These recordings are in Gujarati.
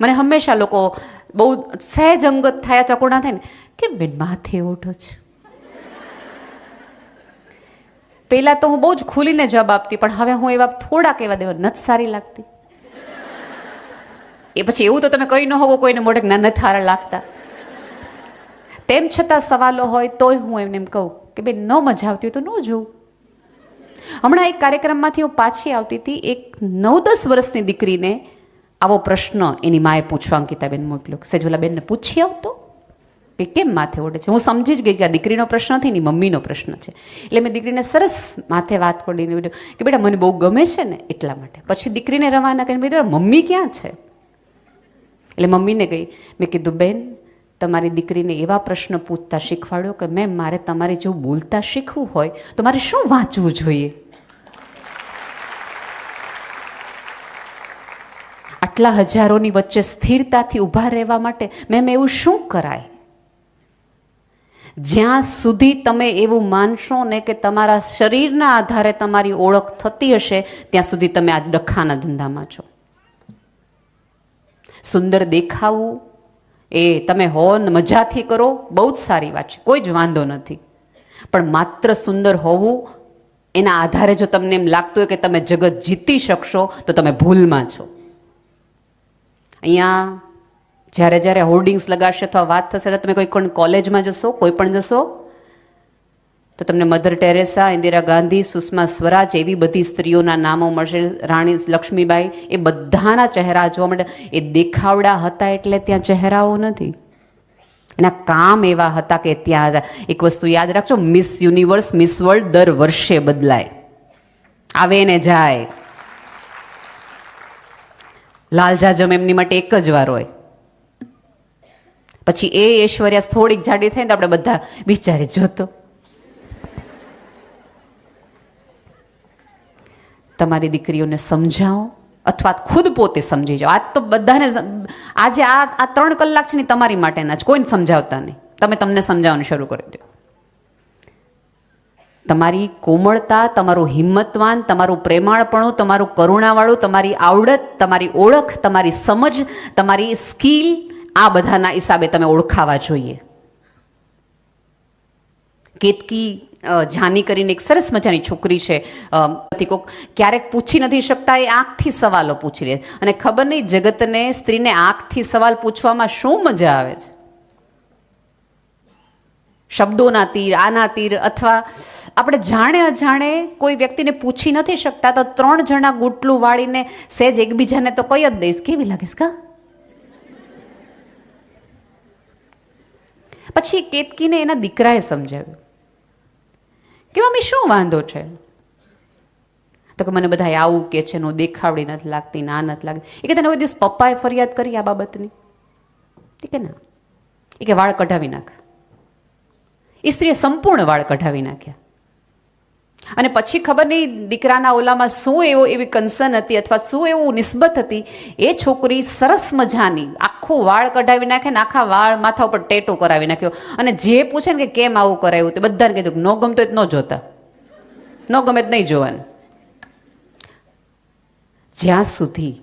મને હંમેશા લોકો બહુ સહેજ અંગત થયા ચકોડા થાય ને કે બેન માથે ઓઢો છે. પહેલાં તો હું બહુ જ ખુલીને જવાબ આપતી, પણ હવે હું એવા થોડાક એવા દેવા નથી સારી લાગતી. એ પછી એવું તો તમે કહી ન હોવો કોઈને મોઢે ના નથી સારા લાગતા. તેમ છતાં સવાલો હોય તોય હું એમને એમ કહું કે બેન ન મજા આવતી હોય તો ન જોઉં. હમણાં એક કાર્યક્રમમાંથી હું પાછી આવતી હતી, એક 9-10 વર્ષની દીકરીને આવો પ્રશ્ન એની માએ પૂછવા અંકિતાબેન મોકલ્યો. સેજોલાબેનને પૂછી આવતો કે કેમ માથે ઓઢે છે. હું સમજી જ ગઈ કે આ દીકરીનો પ્રશ્ન નથી, એની મમ્મીનો પ્રશ્ન છે. એટલે મેં દીકરીને સરસ માથે વાત પડીને કે બેટા મને બહુ ગમે છે ને એટલા માટે. પછી દીકરીને રવાના કરીને બેટા મમ્મી ક્યાં છે? એટલે મમ્મીને ગઈ. મેં કીધું બેન તમારી દીકરીને એવા પ્રશ્ન પૂછતા શીખવાડ્યો કે મેમ મારે તમારે જેવું બોલતા શીખવું હોય તો મારે શું વાંચવું જોઈએ? આટલા હજારોની વચ્ચે સ્થિરતાથી ઊભા રહેવા માટે મેમ એવું શું કરાય? જ્યાં સુધી તમે એવું માનશો ને કે તમારા શરીરના આધારે તમારી ઓળખ થતી હશે ત્યાં સુધી તમે આ ડખાના ધંધામાં છો. સુંદર દેખાવું એ તમે હો મજાથી કરો બહુ જ સારી વાત છે, કોઈ જ વાંધો નથી. પણ માત્ર સુંદર હોવું એના આધારે જો તમને એમ લાગતું હોય કે તમે જગત જીતી શકશો તો તમે ભૂલમાં છો. અહીંયા જ્યારે જ્યારે હોર્ડિંગ્સ લગાડશે અથવા વાત થશે તો તમે કોઈ પણ કોલેજમાં જશો, કોઈ પણ જશો તો તમને મધર ટેરેસા, ઇન્દિરા ગાંધી, સુષ્મા સ્વરાજ એવી બધી સ્ત્રીઓના નામો મળશે, રાણી લક્ષ્મીબાઈ, એ બધાના ચહેરા જોવા મળે. એ દેખાવડા હતા એટલે ત્યાં ચહેરાઓ નથી, એના કામ એવા હતા કે ત્યાં એક વસ્તુ યાદ રાખજો, મિસ યુનિવર્સ, મિસ વર્લ્ડ દર વર્ષે બદલાય, આવે ને જાય. લાલ જાજમ એમની માટે એક જ વાર હોય, પછી એ ઐશ્વર્યા થોડીક જાડી થાય ને તો આપણે બધા વિચારી જોતો. તમારી દીકરીઓને સમજાવો અથવા ખુદ પોતે સમજી જાઓ. આજ તો બધાને આજે આ 3 કલાક છે ને તમારી માટેના જ, કોઈને સમજાવતા નહીં. તમે તમને સમજાવવાનું શરૂ કરી દો. તમારી કોમળતા, તમારું હિંમતવાન, તમારું પ્રેમાળપણું, તમારું કરુણાવાળું, તમારી આવડત, તમારી ઓળખ, તમારી સમજ, તમારી સ્કિલ, આ બધાના હિસાબે તમે ઓળખાવા જોઈએ. કેતકી જાની કરીને એક સરસ મજાની છોકરી છે, ક્યારેક પૂછી નથી શકતા એ આંખથી સવાલો પૂછી લે. અને ખબર નહીં જગતને, સ્ત્રીને આંખથી સવાલ પૂછવામાં શું મજા આવે છે. શબ્દોના તીર, આના તીર, અથવા આપણે જાણે અજાણે કોઈ વ્યક્તિને પૂછી નથી શકતા તો 3 જણા ગૂંટલું વાળીને સહેજ એકબીજાને તો કઈ જ દઈશ, કેવી લાગીશ કા? પછી કેતકીને એના દીકરાએ સમજાવ્યું કે મમ્મી શું વાંધો છે? તો કે મને બધા આવું કે છે, હું દેખાવડી નથી લાગતી, ના નથી લાગતી. એ કે તને કોઈ દિવસ પપ્પાએ ફરિયાદ કરી આ બાબતની? એ કે ના. એ કે વાળ કઢાવી નાખ. એ સ્ત્રીએ સંપૂર્ણ વાળ કઢાવી નાખ્યા. અને પછી ખબર નહીં દીકરાના ઓલામાં શું એવી કન્સર્ન હતી અથવા શું એવું નિસ્બત હતી, એ છોકરી સરસ મજાની આખું વાળ કઢાવી નાખે ને આખા વાળ માથા ઉપર ટેટો કરાવી નાખ્યો. અને જે પૂછે ને કે કેમ આવું કરાયું, તો બધાને કીધું ન ગમતો જ ન જોતા, ન ગમે જ નહીં જોવાનું. જ્યાં સુધી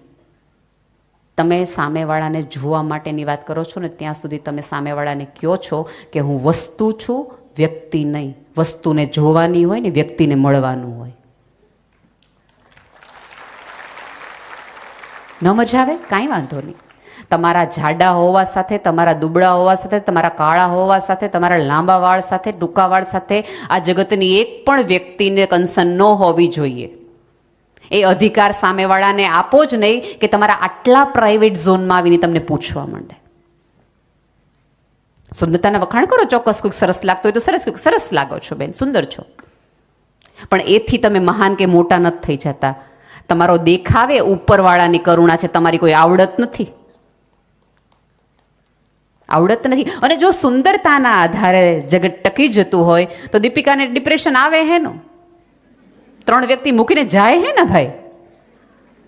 તમે સામેવાળાને જોવા માટેની વાત કરો છો ને ત્યાં સુધી તમે સામેવાળાને કહો છો કે હું વસ્તુ છું, વ્યક્તિ નહીં. વસ્તુને જોવાની હોય ને વ્યક્તિને મળવાનું હોય. ન મજા આવે કાંઈ વાંધો નહીં. તમારા જાડા હોવા સાથે, તમારા દુબળા હોવા સાથે, તમારા કાળા હોવા સાથે, તમારા લાંબા વાળ સાથે, ટૂંકા વાળ સાથે આ જગતની એક પણ વ્યક્તિને કન્સર્ન ન હોવી જોઈએ. એ અધિકાર સામેવાળાને આપો જ નહીં કે તમારા આટલા પ્રાઇવેટ ઝોનમાં આવીને તમને પૂછવા માંડે. સુંદરતાના વખાણ કરો, ચોક્કસ કોઈક સરસ લાગતો હોય તો સરસ, કોઈક સરસ લાગો છો બેન, સુંદર છો, પણ એથી તમે મહાન કે મોટા નથી થઈ જતા. તમારો દેખાવે ઉપરવાળાની કરુણા છે, તમારી કોઈ આવડત નથી. આવડત નથી. અને જો સુંદરતાના આધારે જગત ટકી જતું હોય તો દીપિકાને ડિપ્રેશન આવે હે નો? 3 વ્યક્તિ મૂકીને જાય હે ને ભાઈ,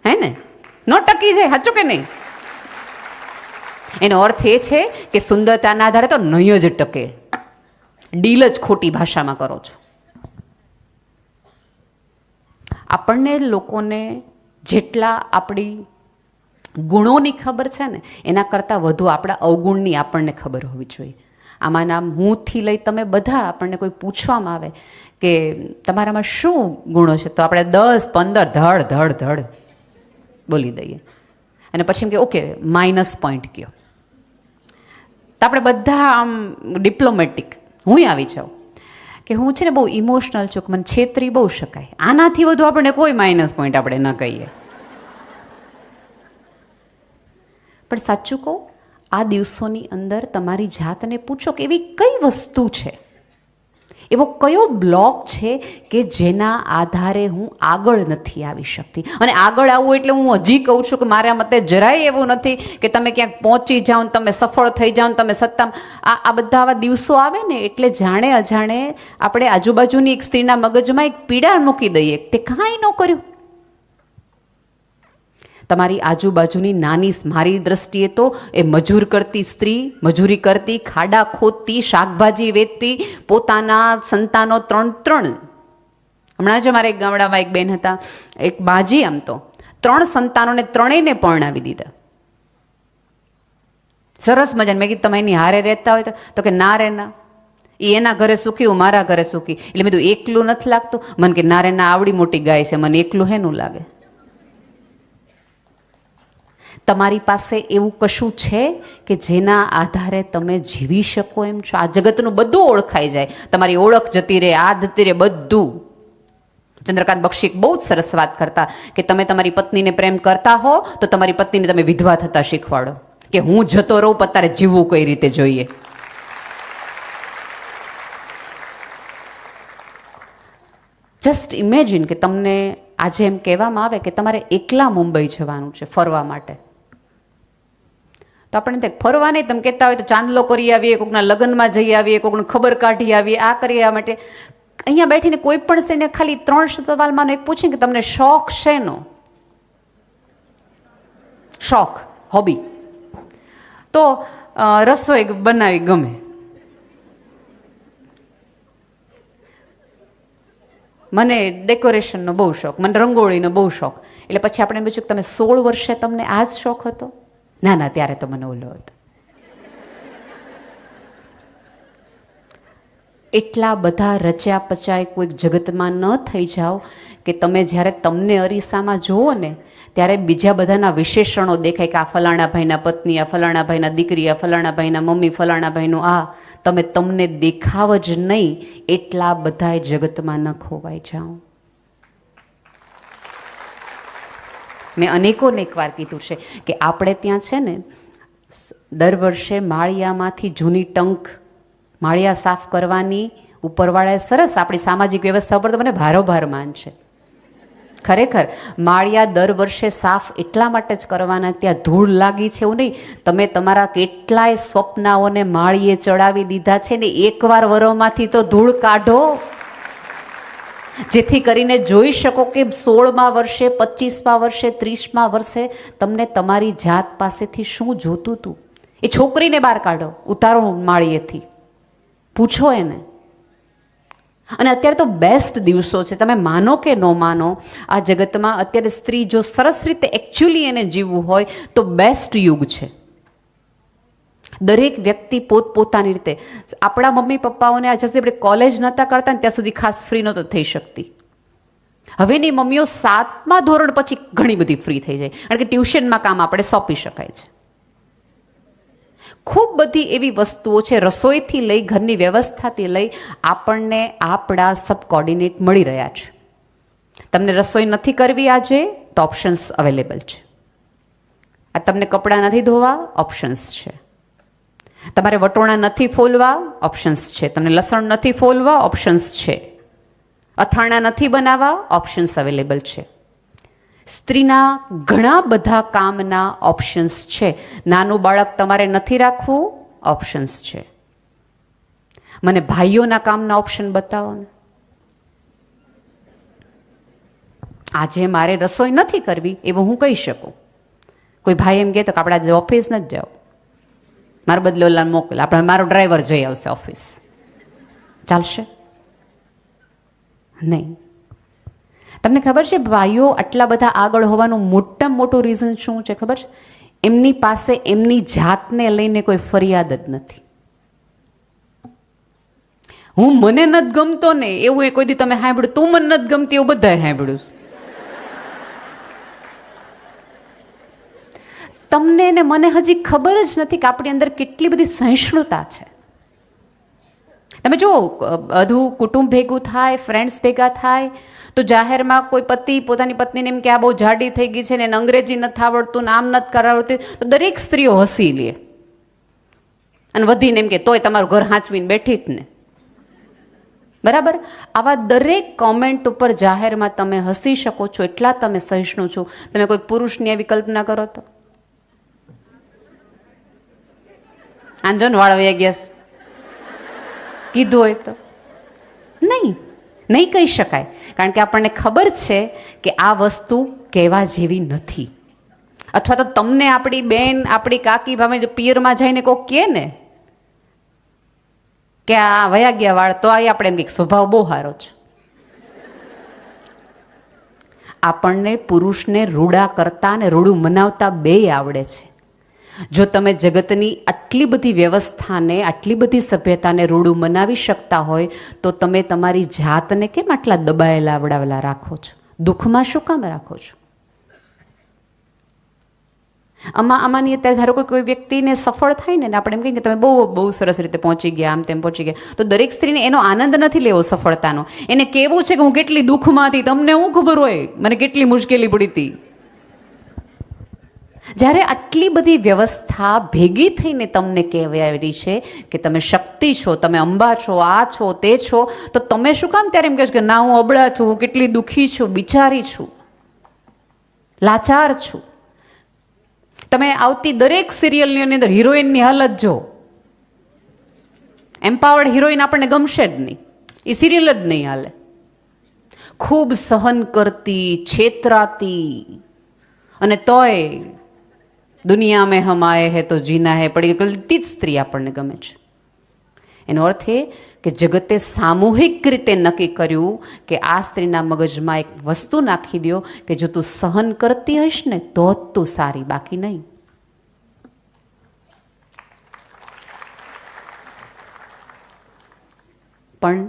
હે ને? ન ટકી જાય, સાચું કે નહીં? એનો અર્થ એ છે કે સુંદરતાના આધારે તો નહીં જ ટકે. ડીલ જ ખોટી ભાષામાં કરો છો. આપણને લોકોને જેટલા આપણી ગુણોની ખબર છે ને એના કરતાં વધુ આપણા અવગુણની આપણને ખબર હોવી જોઈએ. આમાંના હુંથી લઈ તમે બધા આપણને કોઈ પૂછવામાં આવે કે તમારામાં શું ગુણો છે, તો આપણે 10 15 ધડ ધડ ધડ બોલી દઈએ. અને પછી એમ કે ઓકે -પોઈન્ટ કયો, તો આપણે બધા આમ ડિપ્લોમેટિક. હું આવી જાઉં કે હું છે ને બહુ ઇમોશનલ છું, મને છેતરી બહુ શકાય. આનાથી વધુ આપણને કોઈ -પોઈન્ટ આપણે ન કહીએ. પણ સાચું કહું, આ દિવસોની અંદર તમારી જાતને પૂછો કે એવી કઈ વસ્તુ છે, એવો કયો બ્લોક છે કે જેના આધારે હું આગળ નથી આવી શકતી. અને આગળ આવવું એટલે હું હજી કહું છું કે મારા મતે જરાય એવું નથી કે તમે ક્યાંક પહોંચી જાઓ ને તમે સફળ થઈ જાઓ ને તમે સત્તામાં. આ બધા આવા દિવસો આવે ને એટલે જાણે અજાણે આપણે આજુબાજુની એક સ્ત્રીના મગજમાં એક પીડા મૂકી દઈએ, તે કાંઈ ન કર્યું. તમારી આજુબાજુની નાની, મારી દ્રષ્ટિએ તો એ મજૂર કરતી સ્ત્રી, મજૂરી કરતી, ખાડા ખોદતી, શાકભાજી વેચતી, પોતાના સંતાનો 3 હમણાં જ અમારે એક ગામડામાં એક બેન હતા, એક બાજી, આમ તો 3 સંતાનોને 3ને પરણાવી દીધા. સરસ મજાને. મેં કીધું તમે એની હારે રહેતા હોય તો કે ના રે ના, એ એના ઘરે સુખી, હું મારા ઘરે સુખી. એટલે મેં કીધું એકલું નથી લાગતું? મને કે ના રે ના, આવડી મોટી ગાય છે, મને એકલું હેનું લાગે. તમારી પાસે એવું કશું છે કે જેના આધારે તમે જીવી શકો એમ છો? આ જગતનું બધું ઓળખાઈ જાય, તમારી ઓળખ જતી રહે, આ જતી રહે, બધું. ચંદ્રકાંત બક્ષી એક બહુ જ સરસ વાત કરતા કે તમે તમારી પત્નીને પ્રેમ કરતા હો તો તમારી પત્નીને તમે વિધવા થતા શીખવાડો, કે હું જતો રહું પણ તારે જીવવું કઈ રીતે જોઈએ. જસ્ટ ઇમેજિન કે તમને આજે એમ કહેવામાં આવે કે તમારે એકલા મુંબઈ જવાનું છે ફરવા માટે. તો આપણે ફરવા નહીં, તમે કહેતા હોય તો ચાંદલો કરી આવીએ, કોઈકના લગ્નમાં જઈ આવીએ, કોઈકને ખબર કાઢી આવીએ, આ કરી આ માટે. અહીંયા બેઠીને કોઈ પણ સ્ત્રીને ખાલી 3 સવાલમાં એક પૂછે કે તમને શોખ શેનો? શોખ, હોબી. તો રસોઈ બનાવી ગમે, મને ડેકોરેશનનો બહુ શોખ, મને રંગોળીનો બહુ શોખ. એટલે પછી આપણે પૂછ્યું કે તમે 16 વર્ષે તમને આ જ શોખ હતો? ના ના, ત્યારે તો મને ઓલો હતો. એટલા બધા રચ્યા પચાય કોઈક જગતમાં ન થઈ જાઓ કે તમે જ્યારે તમને અરીસામાં જુઓ ને ત્યારે બીજા બધાના વિશેષણો દેખાય કે આ ફલાણા ભાઈના પત્ની, આ ફલાણા ભાઈના દીકરી, આ ફલાણા ભાઈના મમ્મી, ફલાણા ભાઈનું આ. તમે તમને દેખાવ જ નહીં એટલા બધા જગતમાં ન ખોવાઈ જાઓ. મેં અનેકોને એક વાર કીધું છે કે આપણે ત્યાં છે ને દર વર્ષે માળિયામાંથી જૂની ટંક, માળિયા સાફ કરવાની ઉપરવાળાએ સરસ આપણી સામાજિક વ્યવસ્થા ઉપર તો મને ભારોભાર માન છે. ખરેખર માળિયા દર વર્ષે સાફ એટલા માટે જ કરવાના, ત્યાં ધૂળ લાગી છે એવું નહીં. તમે તમારા કેટલાય સ્વપ્નાઓને માળીએ ચડાવી દીધા છે ને, એકવાર વરોમાંથી તો ધૂળ કાઢો, જેથી કરીને જોઈ શકો કે 16મા વર્ષે, 25મા વર્ષે, 30મા વર્ષે તમને તમારી જાત પાસેથી શું જોતું હતું. એ છોકરીને બહાર કાઢો, ઉતારો માળીએથી, પૂછો એને. અને અત્યારે તો બેસ્ટ દિવસો છે, તમે માનો કે ન માનો, આ જગતમાં અત્યારે સ્ત્રી જો સરસ રીતે એકચ્યુઅલી એને જીવવું હોય તો બેસ્ટ યુગ છે. દરેક વ્યક્તિ પોતપોતાની રીતે. આપણા મમ્મી પપ્પાઓને આ જસ્ટ આપણે કોલેજ નહોતા કરતા ને ત્યાં સુધી ખાસ ફ્રી નહોતો થઈ શકતી. હવેની મમ્મીઓ 7મા ધોરણ પછી ઘણી બધી ફ્રી થઈ જાય, કારણ કે ટ્યુશનમાં કામ આપણે સોંપી શકાય છે. ખૂબ બધી એવી વસ્તુઓ છે, રસોઈથી લઈ ઘરની વ્યવસ્થાથી લઈ આપણને આપણા સબ કોર્ડિનેટ મળી રહ્યા છે. તમને રસોઈ નથી કરવી આજે તો ઓપ્શન્સ અવેલેબલ છે. આ તમને કપડાં નથી ધોવા, ઓપ્શન્સ છે. તમારે વટોણા નથી ફોલવા, ઓપ્શન્સ છે. તમને લસણ નથી ફોલવા, ઓપ્શન્સ છે. અથાણા નથી બનાવવા, ઓપ્શન્સ અવેલેબલ છે. સ્ત્રીના ઘણા બધા કામના ઓપ્શન્સ છે. નાનું બાળક તમારે નથી રાખવું, ઓપ્શન્સ છે. મને ભાઈઓના કામના ઓપ્શન બતાવો ને. આજે મારે રસોઈ નથી કરવી એવું હું કહી શકું. કોઈ ભાઈ એમ કહે તો કે આપણે આજે ઓફિસ નથી જાઓ, મારો બદલો ઓલા મોકલ, આપણે મારો ડ્રાઈવર જઈ આવશે ઓફિસ, ચાલશે નહીં. તમને ખબર છે ભાઈઓ આટલા બધા આગળ હોવાનું મોટામાં મોટું રીઝન શું છે ખબર છે? એમની પાસે એમની જાતને લઈને કોઈ ફરિયાદ જ નથી. હું મને નથી ગમતો ને એવું એ કોઈ દી તમે સાંભળ્યું? તું મને નથી ગમતી એવું બધાએ સાંભળ્યું. તમને ને મને હજી ખબર જ નથી કે આપણી અંદર કેટલી બધી સહિષ્ણુતા છે. તમે જુઓ, બધું કુટુંબ ભેગું થાય, ફ્રેન્ડ્સ ભેગા થાય, તો જાહેરમાં કોઈ પતિ પોતાની પત્નીને એમ કે આ બહુ જાડી થઈ ગઈ છે ને એને અંગ્રેજી નથી આવડતું ને આમ નથી કરાવડતું, તો દરેક સ્ત્રીઓ હસી લે અને વધીને એમ કે તોય તમારું ઘર હાંચવીને બેઠી જ ને. બરાબર? આવા દરેક કોમેન્ટ ઉપર જાહેરમાં તમે હસી શકો છો એટલા તમે સહિષ્ણુ છો. તમે કોઈ પુરુષની એવી કલ્પના કરો તો આંજો ને વાળ વયા ગયા કીધું હોય તો નહીં કહી શકાય, કારણ કે આપણને ખબર છે કે આ વસ્તુ કહેવા જેવી નથી. અથવા તો તમને આપણી બેન, આપણી કાકી ભાવે પિયરમાં જઈને કોક કહે ને કે આ વયા ગયા વાળ, તો આપણે એમ કે સ્વભાવ બહુ સારો છે. આપણને પુરુષને રૂડા કરતા ને રૂડું મનાવતા બેય આવડે છે. જો તમે જગતની આટલી બધી વ્યવસ્થાને, આટલી બધી સભ્યતાને રૂડું મનાવી શકતા હોય તો તમે તમારી જાતને કેમ આટલા દબાયેલા આવડાવેલા રાખો છો? દુઃખમાં શું કામ રાખો છો? આમાંની અત્યારે ધારો કે કોઈ વ્યક્તિને સફળ થાય ને આપણે એમ કહીએ કે તમે બહુ સરસ રીતે પહોંચી ગયા, આમ તેમ પહોંચી ગયા, તો દરેક સ્ત્રીને એનો આનંદ નથી લેવો સફળતાનો. એને કહેવું છે કે હું કેટલી દુઃખમાં હતી, તમને શું ખબર હોય મને કેટલી મુશ્કેલી પડી હતી. જ્યારે આટલી બધી વ્યવસ્થા ભેગી થઈને તમને કહેવાયેલી છે કે તમે શક્તિ છો, તમે અંબા છો, આ છો, તે છો, તો તમે શું કામ ત્યારે એમ કહો છો કે ના હું અબળા છું, હું કેટલી દુઃખી છું, બિચારી છું, લાચાર છું? તમે આવતી દરેક સિરિયલની અંદર હિરોઈનની હાલત જો, એમ્પાવર્ડ હિરોઈન આપણને ગમશે જ નહીં, એ સિરિયલ જ નહીં હાલે. ખૂબ સહન કરતી, છેતરાતી, અને તોય દુનિયા મેં હમ આએ હે તો જીના હે પડી ગઈ જ સ્ત્રી આપણને ગમે છે. એનો અર્થ એ કે જગતે સામૂહિક રીતે નક્કી કર્યું કે આ સ્ત્રીના મગજમાં એક વસ્તુ નાખી દો કે જો તું સહન કરતી હશ ને તો જ તું સારી, બાકી નહીં. પણ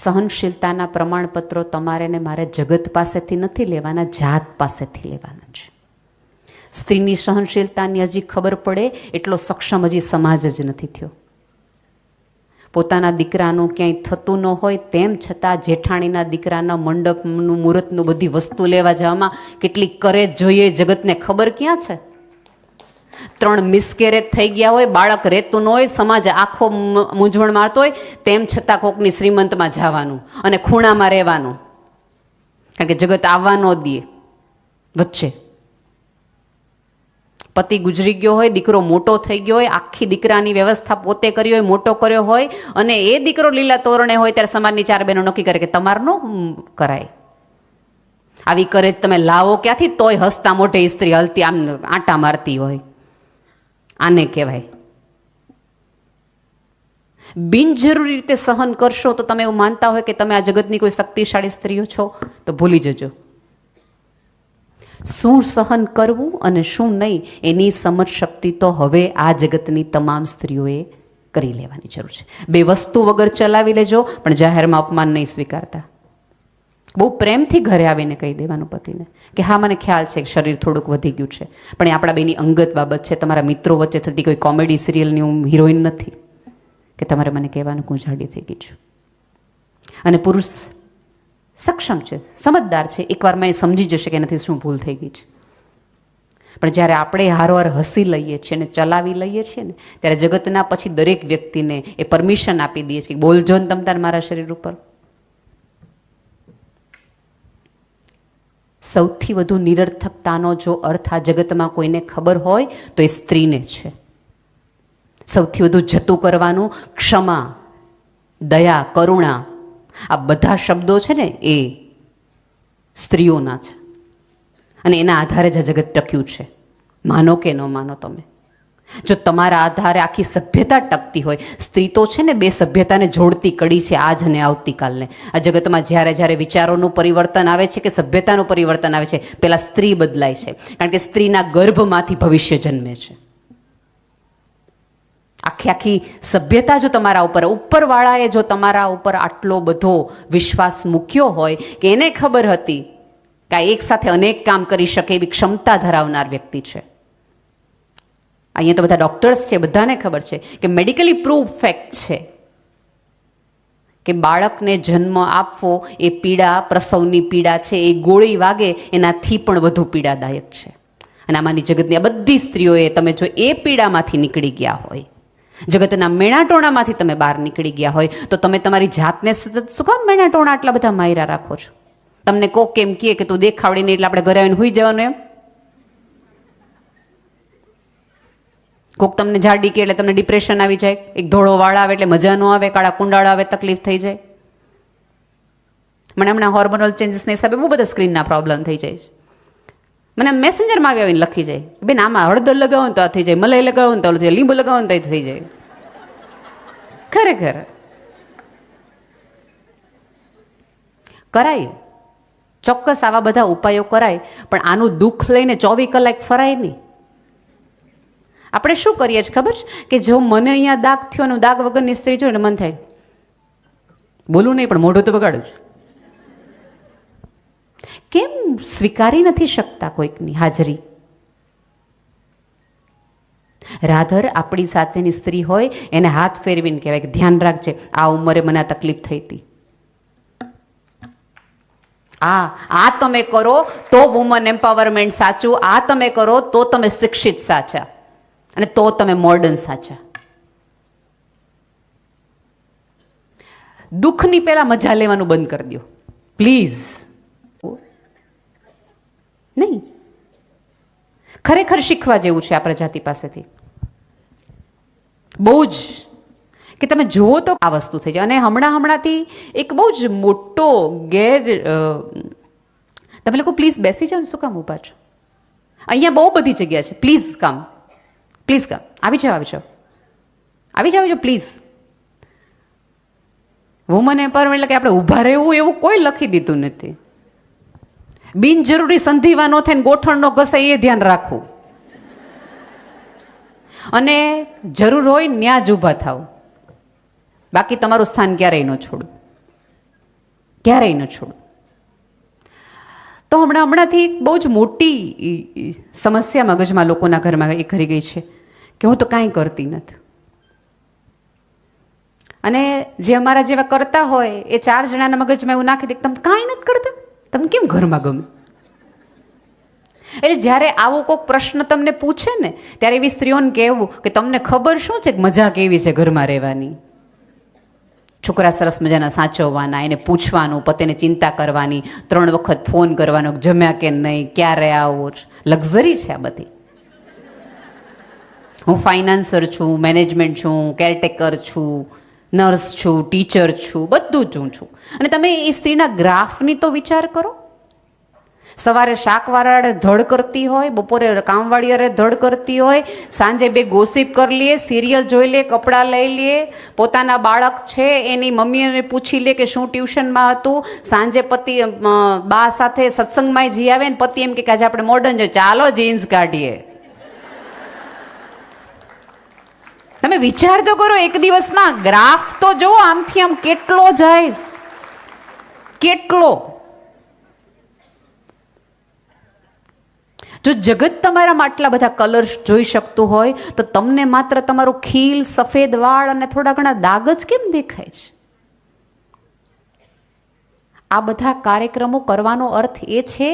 સહનશીલતાના પ્રમાણપત્રો તમારે ને મારે જગત પાસેથી નથી લેવાના, જાત પાસેથી લેવાના છે. સ્ત્રીની સહનશીલતાની હજી ખબર પડે એટલો સક્ષમ હજી સમાજ જ નથી થયો. પોતાના દીકરાનું ક્યાંય થતું ન હોય તેમ છતાં જેઠાણીના દીકરાના મંડપનું, મુહૂર્તનું, બધી વસ્તુ લેવા જવામાં કેટલી કરે જોઈએ જગતને ખબર ક્યાં છે? 3 મિસકેરેજ થઈ ગયા હોય, બાળક રહેતું ન હોય, સમાજ આખો મૂંઝવણ મારતો હોય, તેમ છતાં કોકની શ્રીમંતમાં જવાનું અને ખૂણામાં રહેવાનું, કારણ કે જગત આવવા ન દે વચ્ચે. પતિ ગુજરી ગયો હોય, દીકરો મોટો થઈ ગયો હોય, આખી દીકરાની વ્યવસ્થા પોતે કરી હોય, મોટો કર્યો હોય, અને એ દીકરો લીલા તોરણે હોય ત્યારે સમાજની 4 બહેનો નક્કી કરે કે તમારે ન કરાય. આવી કરે તમે લાવો ક્યાંથી? તોય હસતા મોઢે સ્ત્રી હલતી આમ આંટા મારતી હોય. આને કહેવાય બિનજરૂરી રીતે સહન કરશો તો તમે એવું માનતા હોય કે તમે આ જગતની કોઈ શક્તિશાળી સ્ત્રીઓ છો, તો ભૂલી જજો. શું સહન કરવું અને શું નહીં એની સમજ શક્તિ તો હવે આ જગતની તમામ સ્ત્રીઓએ કરી લેવાની જરૂર છે. 2 વસ્તુ વગર ચલાવી લેજો, પણ જાહેરમાં અપમાન નહીં સ્વીકારતા. બહુ પ્રેમથી ઘરે આવીને કહી દેવાનું પતિને કે હા મને ખ્યાલ છે કે શરીર થોડુંક વધી ગયું છે, પણ એ આપણા બેની અંગત બાબત છે, તમારા મિત્રો વચ્ચે થતી કોઈ કોમેડી સિરિયલની હું હિરોઈન નથી કે તમારે મને કહેવાનું હું જાડી થઈ ગઈ છું. અને પુરુષ સક્ષમ છે, સમજદાર છે, એકવારમાં એ સમજી જશે કે એનાથી શું ભૂલ થઈ ગઈ છે. પણ જ્યારે આપણે હારોહાર હસી લઈએ છીએ અને ચલાવી લઈએ છીએ ને ત્યારે જગતના પછી દરેક વ્યક્તિને એ પરમિશન આપી દઈએ છીએ કે બોલજો ને તમ તાર મારા શરીર ઉપર. સૌથી વધુ નિરર્થકતાનો જો અર્થ આ જગતમાં કોઈને ખબર હોય તો એ સ્ત્રીને છે. સૌથી વધુ જતું કરવાનું ક્ષમા, દયા, કરુણા, આ બધા શબ્દો છે ને એ સ્ત્રીઓના છે અને એના આધારે જ આ જગત ટક્યું છે. માનો કે ન માનો તમે, જો તમારા આધારે આખી સભ્યતા ટકતી હોય, સ્ત્રી તો છે ને બે સભ્યતાને જોડતી કડી છે, આજ અને આવતીકાલને. આ જગતમાં જ્યારે જ્યારે વિચારોનું પરિવર્તન આવે છે કે સભ્યતાનું પરિવર્તન આવે છે, પહેલાં સ્ત્રી બદલાય છે, કારણ કે સ્ત્રીના ગર્ભમાંથી ભવિષ્ય જન્મે છે. આખી સભ્યતા જો તમારા ઉપરવાળાએ જો તમારા ઉપર આટલો બધો વિશ્વાસ મૂક્યો હોય કે એને ખબર હતી કે આ એક સાથે અનેક કામ કરી શકે એવી ક્ષમતા ધરાવનાર વ્યક્તિ છે. અહીંયા તો બધા ડૉક્ટર્સ છે, બધાને ખબર છે કે મેડિકલી પ્રૂવ ફેક્ટ છે કે બાળકને જન્મ આપવો એ પીડા, પ્રસવની પીડા છે, એ ગોળી વાગે એનાથી પણ વધુ પીડાદાયક છે. અને આમાંની જગતની આ બધી સ્ત્રીઓએ, તમે જો એ પીડામાંથી નીકળી ગયા હોય, જગતના મેણાટોણામાંથી તમે બહાર નીકળી ગયા હોય, તો તમે તમારી જાતને સતત શું કામ મેણાટોણા આટલા બધા માયરા રાખો છો? તમને કોક કેમ કહે કે તું દેખાવડી નહીં એટલે આપણે ઘરે આવીને હુઈ જવાનું એમ? કોક તમને જાડી કે એટલે તમને ડિપ્રેશન આવી જાય, એક ધોળો વાળ આવે એટલે મજા ન આવે, કાળા કુંડાળા આવે તકલીફ થઈ જાય. મને હમણાં હોર્મોનલ ચેન્જીસના હિસાબે બહુ બધા સ્ક્રીનના પ્રોબ્લેમ થઈ જાય છે. મને મેસેન્જરમાં આવી આવીને લખી જાય, બેન આમાં હળદર લગાવો ને તો આ થઈ જાય, મલાઈ લગાવો ને તો થઈ જાય, લીંબુ લગાવો ને તો થઈ જાય. ખરેખર કરાય, ચોક્કસ આવા બધા ઉપાયો કરાય, પણ આનું દુઃખ લઈને 24 કલાક ફરાય નહીં. આપણે શું કરીએ છીએ ખબર છે કે જો મને અહીંયા દાગ થયો ને દાગ વગરની સ્ત્રી જોઈને મન થાય બોલું નહીં પણ મોઢું તો બગાડું છું. કેમ સ્વીકારી નથી શકતા કોઈકની હાજરી? રાધર આપણી સાથેની સ્ત્રી હોય એને હાથ ફેરવીને કહેવાય કે ધ્યાન રાખજે, આ ઉંમરે મને આ તકલીફ થઈ હતી, આ તમે કરો તો વુમન એમ્પાવરમેન્ટ સાચું, આ તમે કરો તો તમે શિક્ષિત સાચા, અને તો તમે મોડર્ન સાચા. દુઃખની પહેલા મજા લેવાનું બંધ કરી દો પ્લીઝ. નહીં, ખરેખર શીખવા જેવું છે આ પ્રજાતિ પાસેથી બહુ જ, કે તમે જુઓ તો આ વસ્તુ થઈ જાય. અને હમણાંથી એક બહુ જ મોટો તમે લોકો પ્લીઝ બેસી જાઓ ને, શું કામ ઊભા છો? અહીંયા બહુ બધી જગ્યા છે, પ્લીઝ કામ, પ્લીઝ કામ, આવી જાઓ પ્લીઝ. વુમન એમ્પાવરમેન્ટ એટલે કે આપણે ઊભા રહેવું એવું કોઈ લખી દીધું નથી. બિનજરૂરી સંધિવાનો થઈને ગોઠણનો ઘસાય એ ધ્યાન રાખવું, અને જરૂર હોય ત્યાં જ ઊભા થાવ, બાકી તમારું સ્થાન ક્યારેય ન છોડું, ક્યારેય ન છોડું. તો હમણાંથી બહુ જ મોટી સમસ્યા મગજમાં લોકોના ઘરમાં એ કરી ગઈ છે કે હું તો કાંઈ કરતી નથી. અને જે અમારા જેવા કરતા હોય એ 4 જણાના મગજમાં એવું નાખી દે તમે કાંઈ નથી કરતા, તમને કેમ ઘરમાં ગમે? એટલે જ્યારે આવો કોઈક પ્રશ્ન તમને પૂછે ને ત્યારે એવી સ્ત્રીઓને કહેવું કે તમને ખબર શું છે કે મજા કેવી છે ઘરમાં રહેવાની? છોકરા સરસ મજાના સાચવવાના, એને પૂછવાનું, પતિને ચિંતા કરવાની, 3 વખત ફોન કરવાનો, જમ્યા કે નહીં, ક્યારે આવો, લક્ઝરી છે આ બધી. હું ફાઇનાન્સર છું, મેનેજમેન્ટ છું, કેરટેકર છું, નર્સ છું, ટીચર છું, બધું જ હું છું. અને તમે એ સ્ત્રીના ગ્રાફની તો વિચાર કરો. સવારે શાકવાળાએ ધડ કરતી હોય, બપોરે કામવાળીએ ધડ કરતી હોય, સાંજે 2 ગોસિપ કરી લે, સિરિયલ જોઈ લે, કપડાં લઈ લે, પોતાના બાળક છે એની મમ્મીને પૂછી લે કે શું ટ્યુશનમાં હતું, સાંજે પતિ બા સાથે સત્સંગમાં જઈ આવે ને પતિ એમ કે આજે આપણે મોડર્ન જોઈએ, ચાલો જીન્સ કાઢીએ. તમે વિચાર તો કરો, એક દિવસમાં ગ્રાફ તો જો આમથી આમ કેટલો જાય, કેટલો. જો જગત તમારામાં આટલા બધા કલર્સ જોઈ શકતું હોય તો તમને માત્ર તમારું ખીલ, સફેદ વાળ અને થોડા ઘણા દાગ જ કેમ દેખાય છે? આ બધા કાર્યક્રમો કરવાનો અર્થ એ છે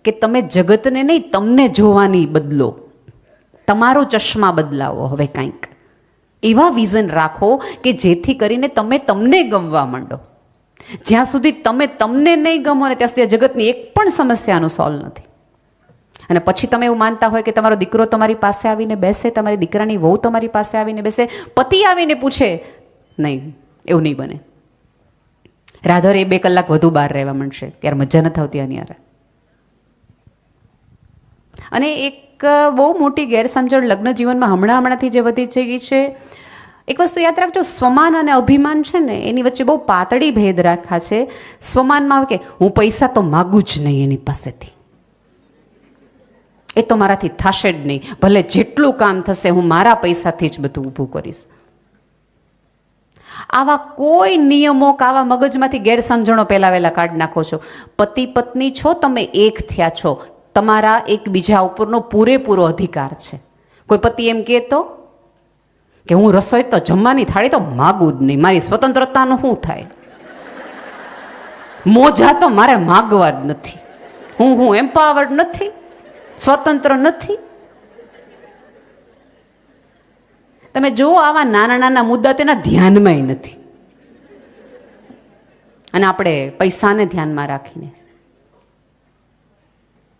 કે તમે જગતને નહીં, તમને જોવાની બદલો, તમારો ચશ્મા બદલાવો. હવે કંઈક એવા વિઝન રાખો કે જેથી કરીને તમે તમને ગમવા માંડો. જ્યાં સુધી તમે તમને નહીં ગમો ને ત્યાં સુધી જગતની એક પણ સમસ્યાનું સોલ્વ નથી. અને પછી તમે એવું માનતા હોય કે તમારો દીકરો તમારી પાસે આવીને બેસે, તમારી દીકરાની વહુ તમારી પાસે આવીને બેસે, પતિ આવીને પૂછે, નહીં, એવું નહીં બને. રાધર એ 2 કલાક વધુ બહાર રહેવા માંડશે કે યાર મજા નથી આવતી આની યાર. અને એક બહુ મોટી ગેરસમજણ લગ્ન જીવનમાં હમણાંથી જે વધી જઈ છે, એક વસ્તુ યાદ રાખજો, સ્વમાન અને અભિમાન છે ને એની વચ્ચે બહુ પાતળી ભેદ રાખા છે. સ્વમાનમાં આવે કે હું પૈસા તો માગું જ નહીં એની પાસેથી, એ તો મારાથી થશે જ નહીં, ભલે જેટલું કામ થશે હું મારા પૈસાથી જ બધું ઊભું કરીશ. આવા કોઈ નિયમો કે આવા મગજમાંથી ગેરસમજણો પહેલા વહેલા કાઢી નાખો છો. પતિ પત્ની છો, તમે એક થયા છો, તમારા એકબીજા ઉપરનો પૂરેપૂરો અધિકાર છે. કોઈ પતિ એમ કહેતો કે હું રસોઈ તો જમવાની થાળી તો માગું જ નહીં, મારી સ્વતંત્રતાનું શું થાય, મોજા તો મારે માગવા જ નથી, હું એમ્પાવર્ડ નથી, સ્વતંત્ર નથી. તમે જો આવા નાના નાના મુદ્દા તેના ધ્યાનમાં નથી, અને આપણે પૈસાને ધ્યાનમાં રાખીને